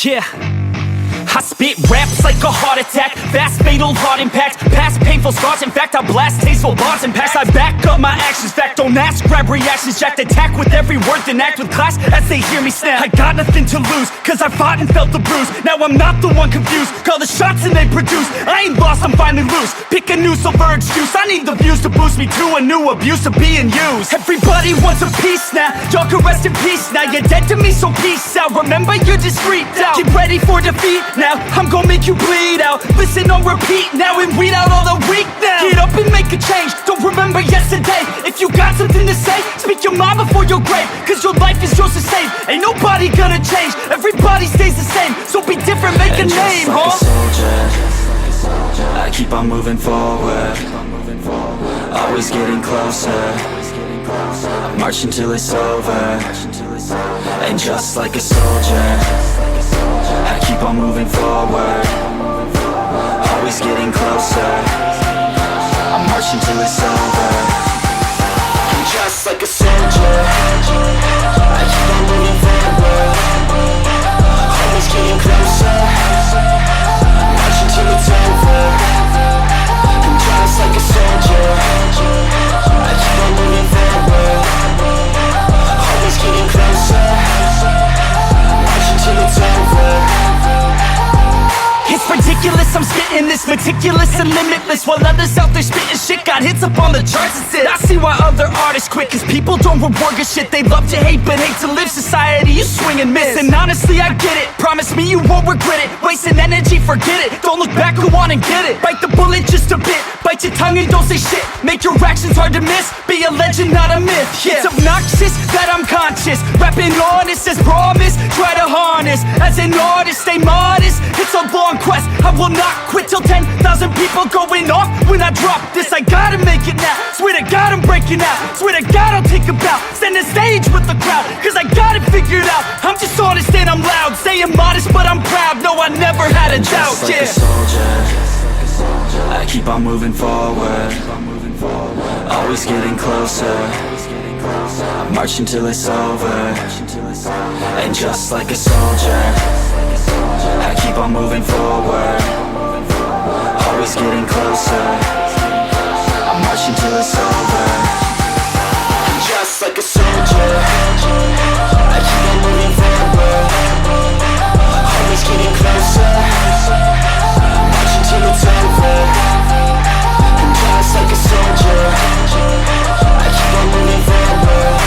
Yeah, I spit raps like a heart attack, fast fatal heart impact, past painful scars. In fact, I blast tasteful bars and packs. I back up my actions, fact don't ask, grab reactions, jacked attack with every word, then act with class as they hear me snap. I got nothing to lose, cause I fought and felt the bruise. Now I'm not the one confused, call the shots and they produce. I ain't lost, I'm finally loose, pick a new silver excuse. I need the views to boost me to a new abuse of being used. Everybody wants a piece now, y'all can rest in peace now. You're dead to me, so peace out, remember you're discreet out. Get ready for defeat now, I'm gonna make you bleed out. Listen on repeat now and weed out all the weak now. Get up and make a change, don't remember yesterday. If you got something to say, speak your mind before your grave, cause your life is yours to save. Ain't nobody gonna change, everybody stays the same. So be different, make a name, like huh? a soldier, I keep on moving forward, always getting closer, marching till it's over. And just like a soldier, I keep on moving forward, always getting closer, I'm marching till it's over. And just like a soldier, I keep on moving forward, always getting closer, I'm marching till it's over. And just like a soldier, I keep on moving forward, always getting closer, I'm marching till it's over. It's ridiculous, I'm spitting this meticulous and limitless, while others out there spitting shit got hits up on the charts and shit. I see why other artists quit, cause people don't reward good shit. They love to hate but hate to live. Society, you swing and miss. And honestly, I get it, promise me you won't regret it. Wasting energy, forget it, don't look back, go on and get it. Bite the bullet just a bit, bite your tongue and don't say shit. Make your actions hard to miss, be a legend, not a myth. Yeah. It's obnoxious that I'm conscious, rapping honest as promise. Try to harness, as an artist, stay modest. It's a long quest, I will not quit till 10,000 people going off when I drop this. I gotta make it now, swear to God I'm breaking out. Swear to God I'll take a bow, stand the stage with the crowd, cause I got it figured out. I'm just honest and I'm loud, saying modest but I'm proud. No, I never had a doubt, Just like a soldier, I keep on moving forward, always getting closer, I'm marching till it's over. And just like a soldier, I keep on moving forward, always getting closer, I'm marching till it's over. And just like a soldier, I keep on moving forward, always getting closer, I'm marching till it's over. And just like a soldier, I keep on moving forward,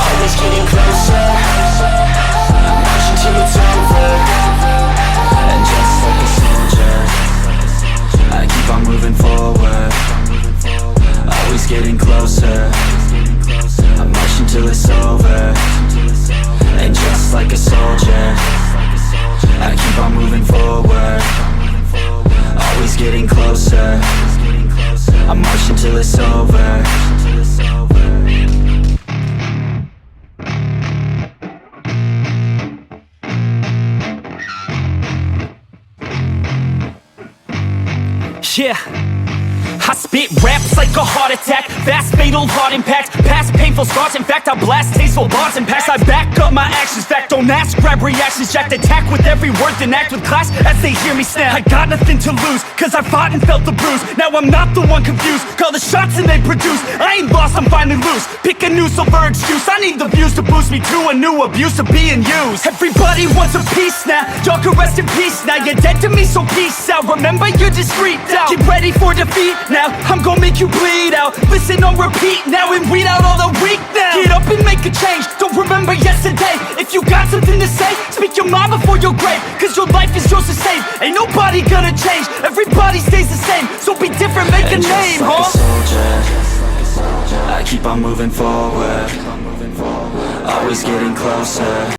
always getting closer, I'm marching till it's over. And just like a soldier, I keep on moving forward, always getting closer, I'm marching till it's over. And just like a soldier, I keep on moving forward, always getting closer, I'm marching till it's over. Yeah, I spit raps like a heart attack, fast fatal heart impact, past painful scars. In fact, I blast tasteful bars and packs. I back up my actions, fact don't ask, grab reactions, jacked attack with every word, then act with class as they hear me snap. I got nothing to lose, cause I fought and felt the bruise. Now I'm not the one confused, call the shots and they produce. I ain't lost, I'm finally loose, pick a new silver excuse. I need the views to boost me to a new abuse of being used. Everybody wants a piece now, y'all can rest in peace now. You're dead to me, so peace out, remember you're discreet out. Get ready for defeat now, I'm gonna make you bleed out. Listen on repeat now and weed out all the weak now. Get up and make a change, don't remember yesterday. If you got something to say, speak your mind before your grave, cause your life is yours to save. Ain't nobody gonna change, everybody stays the same. So be different, make a name, like huh? a soldier, I keep on moving forward, always getting closer.